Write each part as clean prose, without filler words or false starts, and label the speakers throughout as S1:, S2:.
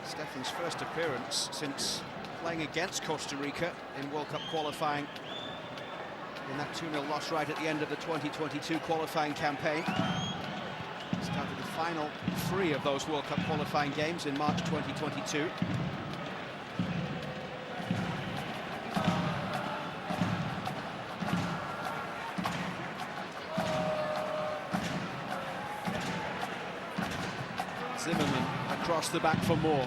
S1: Stefan's first appearance since playing against Costa Rica in World Cup qualifying in that 2-0 loss right at the end of the 2022 qualifying campaign. Started the final 3 of those World Cup qualifying games in March 2022. Zimmerman across the back for more.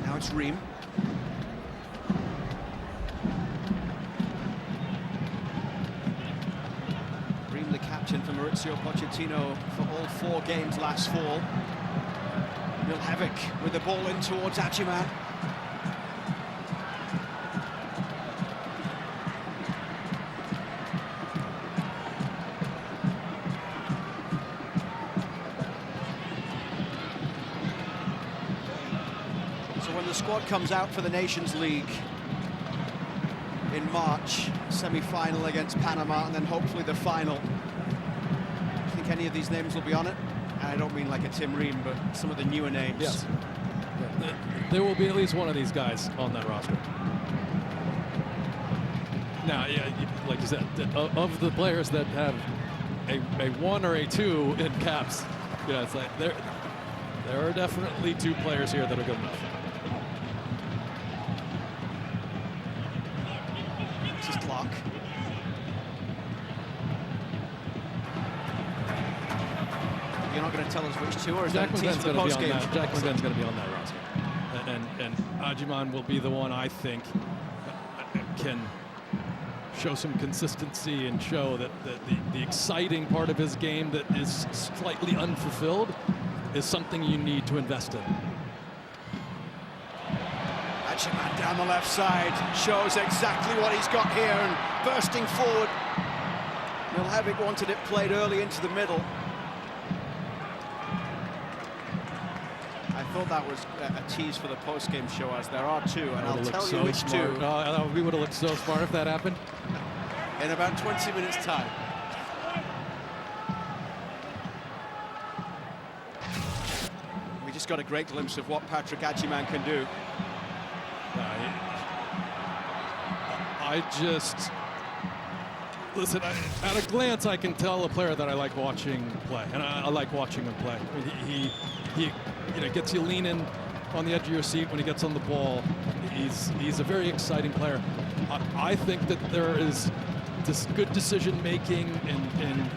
S1: Now it's Ream. Ream, the captain for Mauricio Pochettino for all 4 games last fall. Real havoc with the ball in towards Ajiman. When the squad comes out for the Nations League in March, semi-final against Panama, and then hopefully the final, do you think any of these names will be on it? And I don't mean like a Tim Ream, but some of the newer names.
S2: Yes. There will be at least one of these guys on that roster. Now, yeah, like you said, of the players that have a 1 or a 2 in caps, yeah, it's like there are definitely 2 players here that are good enough.
S1: This is Clark. You're not going to tell us which 2, or is that a tease for the post game?
S2: Jack McGinn's going to be on that roster, and Ajiman will be the one I think can show some consistency and show that the exciting part of his game that is slightly unfulfilled is something you need to invest in.
S1: Ajiman down the left side shows exactly what he's got here and bursting forward. Miljevic wanted it played early into the middle. I thought that was a tease for the post-game show, as there are 2, and I'll tell you which 2.
S2: We would have looked so smart if that happened.
S1: In about 20 minutes' time. We just got a great glimpse of what Patrick Ajiman can do.
S2: Listen, at a glance, I can tell a player that I like watching play, and I like watching him play. I mean, he gets you leaning on the edge of your seat when he gets on the ball. He's a very exciting player. I think that there is this good decision-making and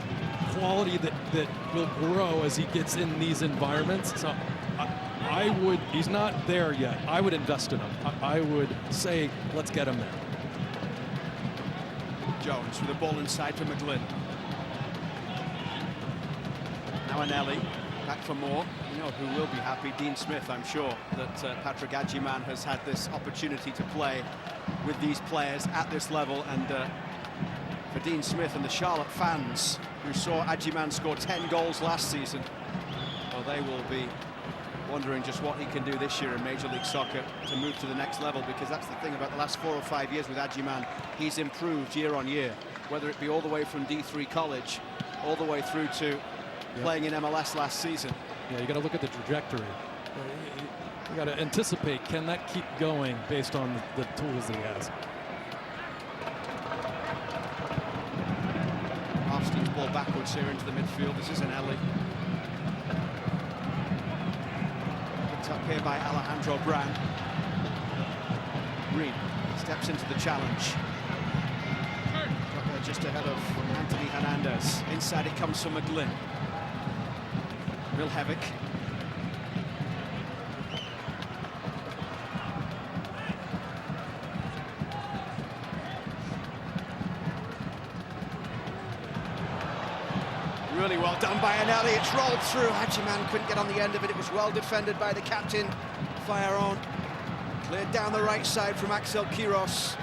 S2: quality that will grow as he gets in these environments. So he's not there yet. I would invest in him. I would say, let's get him there.
S1: Jones with the ball inside for McGlynn. Now Anelli, back for more. You know who will be happy? Dean Smith, I'm sure, that Patrick Ajiman has had this opportunity to play with these players at this level. And for Dean Smith and the Charlotte fans who saw Ajiman score 10 goals last season, well, they will be wondering just what he can do this year in Major League Soccer to move to the next level, because that's the thing about the last 4 or 5 years with Ajiman. He's improved year on year, whether it be all the way from D3 college all the way through to playing in MLS last season.
S2: Yeah, you got to look at the trajectory. You got to anticipate, can that keep going based on the tools that he has?
S1: Austin's ball backwards here into the midfield. This is an Ellie. Up here by Alejandro Brown. Reed steps into the challenge. Got there just ahead of Anthony Hernandez. Inside it comes from McGlynn. Miljevic. Really well done by Anelli. It's rolled through. Ajiman couldn't get on the end of it. It was well defended by the captain. Fire on. Cleared down the right side from Axel Quiros.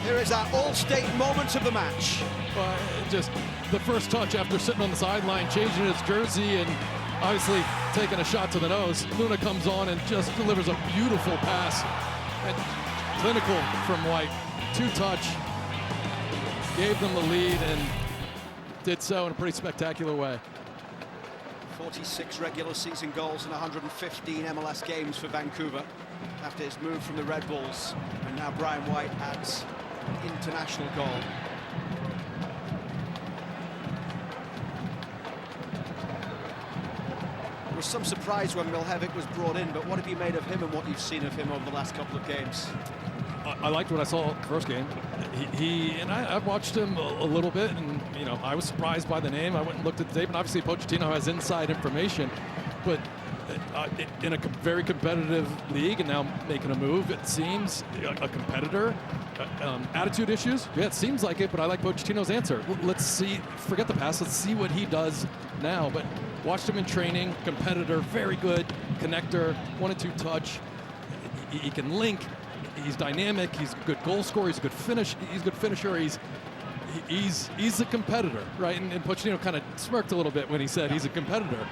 S1: Here Here's our all-state moment of the match.
S2: Just the first touch after sitting on the sideline, changing his jersey, and obviously taking a shot to the nose. Luna comes on and just delivers a beautiful pass. And clinical from White. 2-touch. Gave them the lead and did so in a pretty spectacular way.
S1: 46 regular season goals and 115 MLS games for Vancouver after his move from the Red Bulls. And now Brian White adds an international goal. There was some surprise when Milhevic was brought in, but what have you made of him and what you've seen of him over the last couple of games?
S2: I liked what I saw the first game. I've watched him a little bit, and you know, I was surprised by the name. I went and looked at the tape, and obviously Pochettino has inside information, but in a very competitive league, and now making a move, it seems a competitor. Attitude issues, yeah, it seems like it, but I like Pochettino's answer. Let's see, forget the past, let's see what he does now. But watched him in training, competitor, very good connector, 1 and 2 touch. He can link. He's dynamic. He's a good goal scorer. He's a good finish. He's a good finisher. He's a competitor, right? And Pochettino kind of smirked a little bit when he said he's a competitor.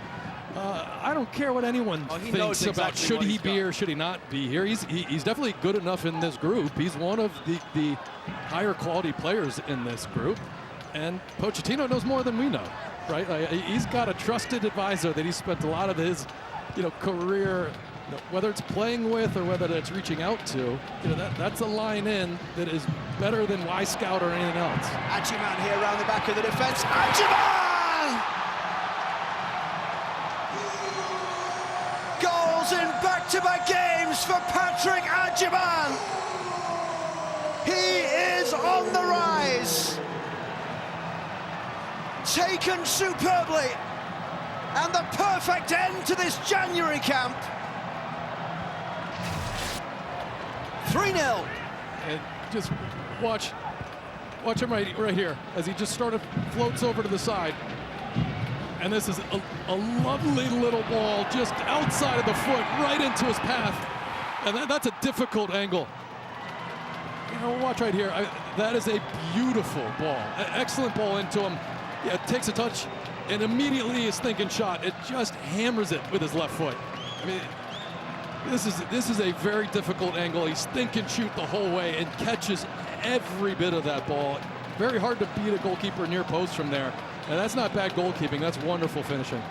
S2: I don't care what anyone thinks about should he be or should he not be here. He's definitely good enough in this group. He's one of the higher quality players in this group, and Pochettino knows more than we know, right? He's got a trusted advisor that he spent a lot of his, career, whether it's playing with or whether it's reaching out to, that's a line in that is better than Y-Scout or anything else.
S1: Adjiman here around the back of the defense. Adjiman! Goals in back-to-back games for Patrick Adjiman. He is on the rise. Taken superbly. And the perfect end to this January camp. 3-0.
S2: And just watch him right here as he just sort of floats over to the side. And this is a lovely little ball just outside of the foot, right into his path. And that's a difficult angle. Watch right here. That is a beautiful ball. Excellent ball into him. Yeah, it takes a touch and immediately is thinking shot. It just hammers it with his left foot. I mean, this is a very difficult angle. He's thinking shoot the whole way and catches every bit of that ball. Very hard to beat a goalkeeper near post from there. And that's not bad goalkeeping. That's wonderful finishing.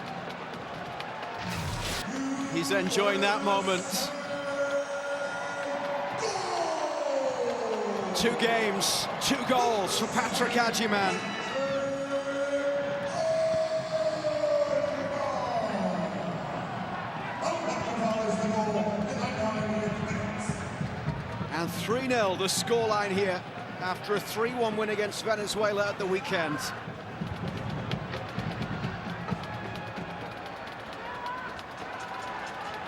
S1: He's enjoying that moment. 2 games, 2 goals for Patrick Adjiman. And 3-0 the scoreline here after a 3-1 win against Venezuela at the weekend.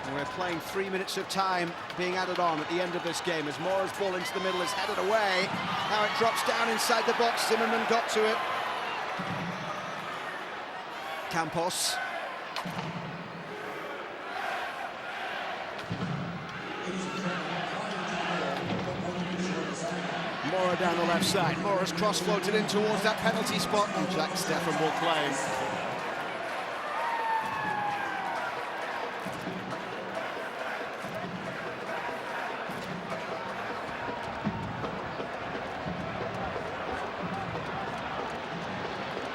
S1: And we're playing 3 minutes of time being added on at the end of this game as Mora's ball into the middle is headed away. Now it drops down inside the box. Zimmerman got to it. Campos. Mora down the left side. Mora's cross floated in towards that penalty spot, and Jack Steffen will claim.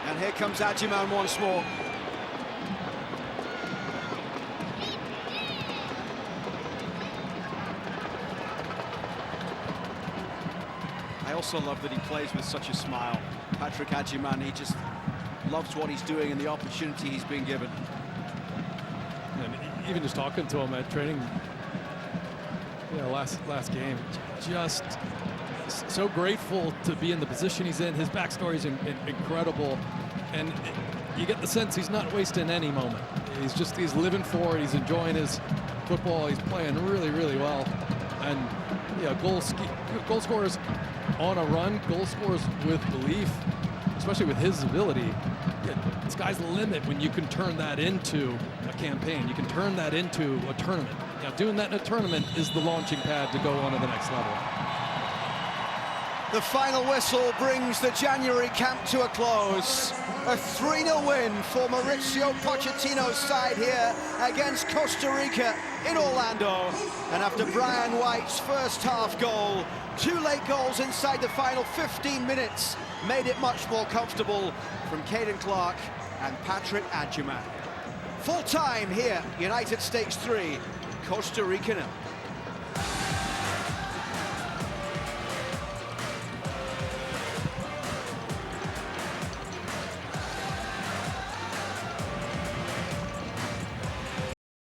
S1: And here comes Adjiman once more. I also love that he plays with such a smile. Patrick Adjiman, he just loves what he's doing and the opportunity he's been given.
S2: And even just talking to him at training, last game, just so grateful to be in the position he's in. His backstory is incredible, and you get the sense he's not wasting any moment. He's living for it. He's enjoying his football. He's playing really, really well, and goal scorers on a run, goal scorers with belief, especially with his ability. The sky's the limit when you can turn that into a campaign. You can turn that into a tournament. Doing that in a tournament is the launching pad to go on to the next level.
S1: The final whistle brings the January camp to a close. A 3-0 win for Mauricio Pochettino's side here against Costa Rica in Orlando. And after Brian White's first half goal, 2 late goals inside the final 15 minutes made it much more comfortable from Caden Clark and Patrick Adjuman. Full time here, United States 3, Costa Rica 0.